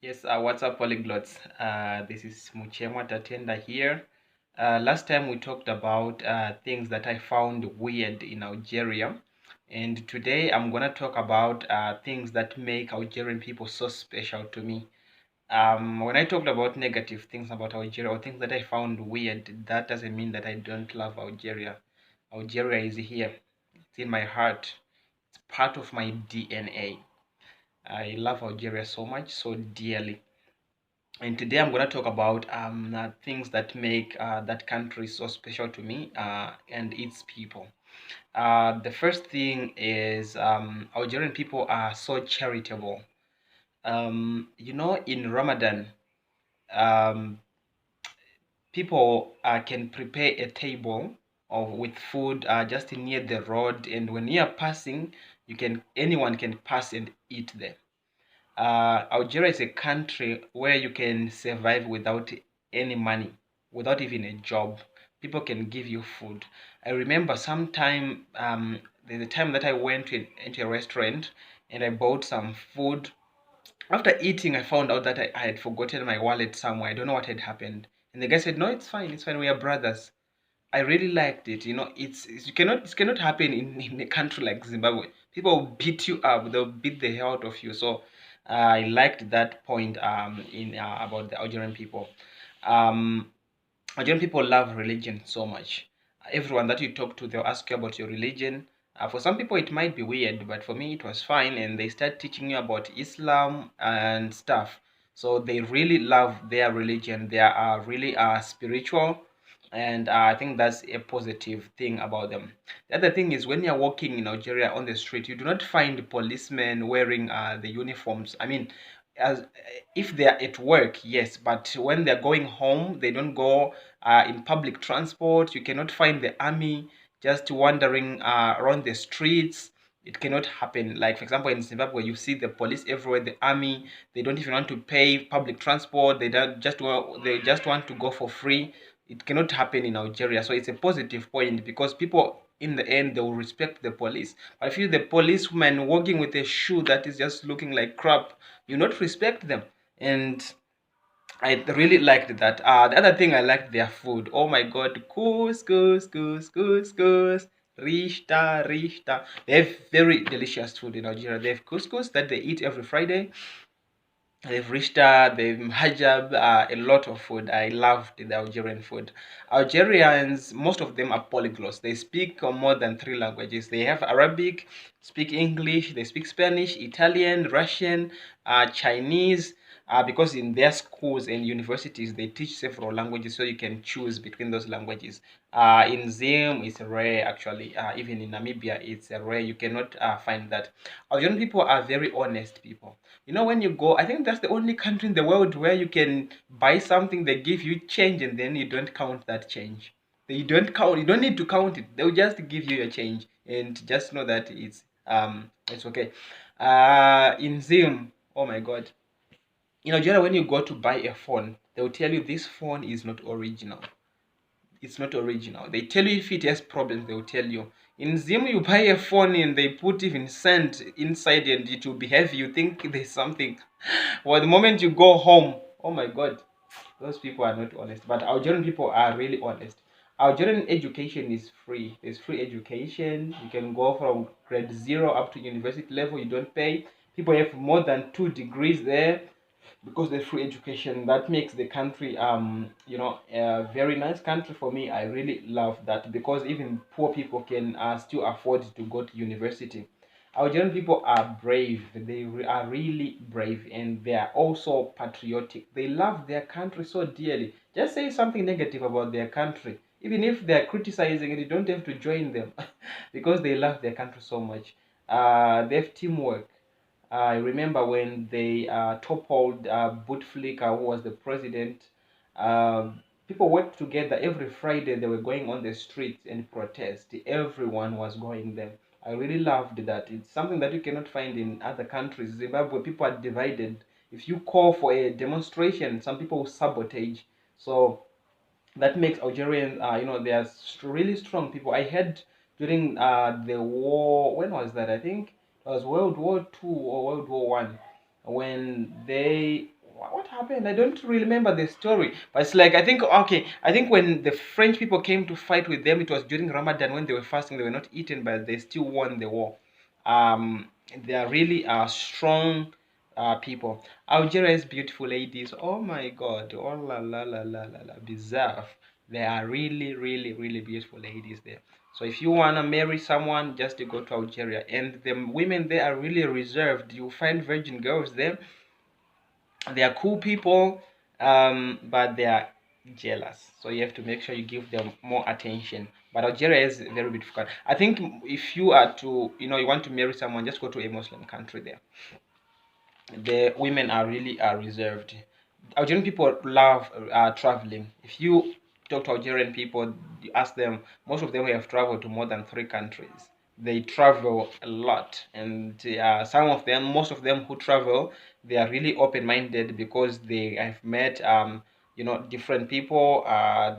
Yes, what's up, polyglots? This is Muchemwa Tatenda here. Last time we talked about things that I found weird in Algeria, and today I'm gonna talk about things that make Algerian people so special to me. When I talked about negative things about Algeria or things that I found weird, that doesn't mean that I don't love Algeria. Algeria is here, it's in my heart, it's part of my DNA. I love Algeria so much, so dearly. And today I'm going to talk about things that make that country so special to me and its people. The first thing is Algerian people are so charitable. In Ramadan, um, people can prepare a table with food just near the road, and when you are passing, anyone can pass and eat there. Algeria is a country where you can survive without any money, without even a job. People can give you food. I remember sometime, there's a time that I went into a restaurant and I bought some food. After eating, I found out that I had forgotten my wallet somewhere. I don't know what had happened. And the guy said, "No, it's fine. We are brothers." I really liked it. It cannot happen in a country like Zimbabwe. People will beat you up. They'll beat the hell out of you. So I liked that point in about the Algerian people. Um, Nigerian people love religion so much. Everyone that you talk to, they'll ask you about your religion. For some people, it might be weird, but for me, it was fine. And they start teaching you about Islam and stuff. So they really love their religion. They are really spiritual. And I think that's a positive thing about them. The other thing is when you're walking in Nigeria on the street, you do not find policemen wearing the uniforms. I mean, as if they are at work, yes, but when they're going home, they don't go in public transport. You cannot find the army just wandering around the streets. It cannot happen. Like, for example, in Zimbabwe, you see the police everywhere, the army. They don't even want to pay public transport. They just want to go for free. It cannot happen in Algeria. So it's a positive point because people in the end they will respect the police. But if you're the policeman walking with a shoe that is just looking like crap, you not respect them. And I really liked that. The other thing I liked their food. Oh my god, couscous, couscous, couscous, rishta, rishta. They have very delicious food in Nigeria. They have couscous that they eat every Friday. They've rishta, they've hajab, a lot of food. I loved the Algerian food. Algerians, most of them are polyglots. They speak more than three languages. They have Arabic, speak English, they speak Spanish, Italian, Russian, Chinese. Because in their schools and universities they teach several languages, so you can choose between those languages. In Zim, it's rare actually. Even in Namibia, it's rare. You cannot find that. Algerian people are very honest people. When you go, I think that's the only country in the world where you can buy something, they give you change, and then you don't count that change. They don't count. You don't need to count it. They'll just give you your change, and just know that it's okay. In Zim, oh my God, generally when you go to buy a phone, they'll tell you this phone is not original. It's not original. They tell you if it has problems, they'll tell you. In Zim, you buy a phone and they put even sand inside and it will be heavy. You think there's something. Well, the moment you go home, oh my God, those people are not honest. But Algerian people are really honest. Algerian education is free. There's free education. You can go from grade 0 up to university level. You don't pay. People have more than 2 degrees there because the free education that makes the country a very nice country for me. I really love that because even poor people can still afford to go to university. Algerian people are brave. Are really brave, and they are also patriotic. They love their country so dearly. Just say something negative about their country, even if they are criticizing it, you don't have to join them because they love their country so much. They have teamwork. I remember when they toppled Bouteflika, who was the president. People worked together every Friday. They were going on the streets and protest. Everyone was going there. I really loved that. It's something that you cannot find in other countries. Zimbabwe, people are divided. If you call for a demonstration, some people will sabotage. So that makes Algerians, they are really strong people. I heard during the war, when was that? I think it was World War II or World War One, when they happened? I don't remember the story, but it's like, I think, okay, I think when the French people came to fight with them, it was during Ramadan when they were fasting. They were not eating, but they still won the war. They are really strong people. Algeria is beautiful, ladies. Oh my God! Oh la la la la la la, bizarre. They are really, really, really beautiful ladies there. So if you wanna marry someone, just to go to Algeria, and the women there are really reserved. You find virgin girls there. They are cool people, but they are jealous. So you have to make sure you give them more attention. But Algeria is a very beautiful country. I think if you are to, you want to marry someone, just go to a Muslim country there. The women are really reserved. Algerian people love traveling. If you talk to Algerian people, you ask them, most of them have traveled to more than 3 countries. They travel a lot, and some of them, most of them who travel, they are really open-minded because they have met, different people.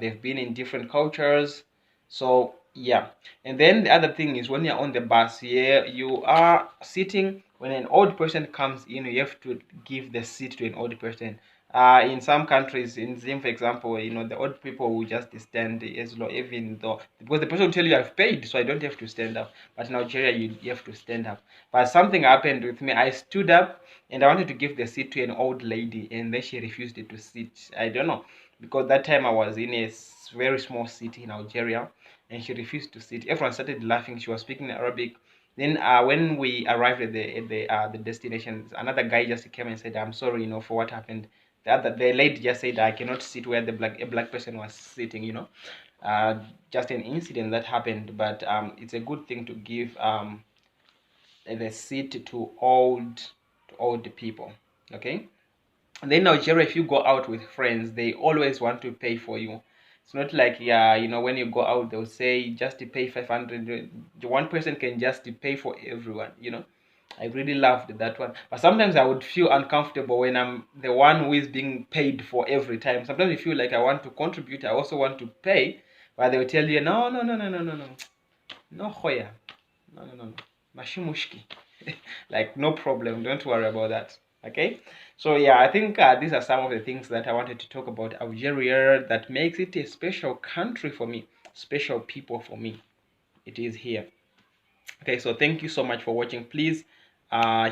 They've been in different cultures, so yeah. And then the other thing is when you're on the bus, yeah, you are sitting. When an old person comes in, you have to give the seat to an old person. In some countries, in Zim, for example, the old people will just stand as low, even though, because the person will tell you I've paid, so I don't have to stand up. But in Nigeria, you have to stand up. But something happened with me. I stood up and I wanted to give the seat to an old lady, and then she refused to sit. I don't know, because that time I was in a very small city in Algeria, and she refused to sit. Everyone started laughing. She was speaking Arabic. Then when we arrived at the destination, another guy just came and said, "I'm sorry, for what happened." The lady just said, "I cannot sit where a black person was sitting." Just an incident that happened, but it's a good thing to give the seat to old people. Okay. And then Nigeria, if you go out with friends, they always want to pay for you. It's not like, yeah, when you go out, they'll say just to pay 500. The one person can just pay for everyone. I really loved that one. But sometimes I would feel uncomfortable when I'm the one who is being paid for every time. Sometimes I feel like I want to contribute. I also want to pay. But they'll tell you, no, no, no, no, no, no, no. No, Hoya. No, no, no, no. Mashimushki. Like, no problem. Don't worry about that. Okay. So yeah, I think these are some of the things that I wanted to talk about Algeria that makes it a special country for me, special people for me. It is here. Okay, so thank you so much for watching. Please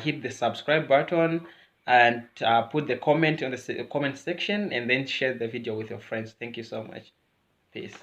hit the subscribe button and put the comment on the comment section, and then share the video with your friends. Thank you so much. Peace.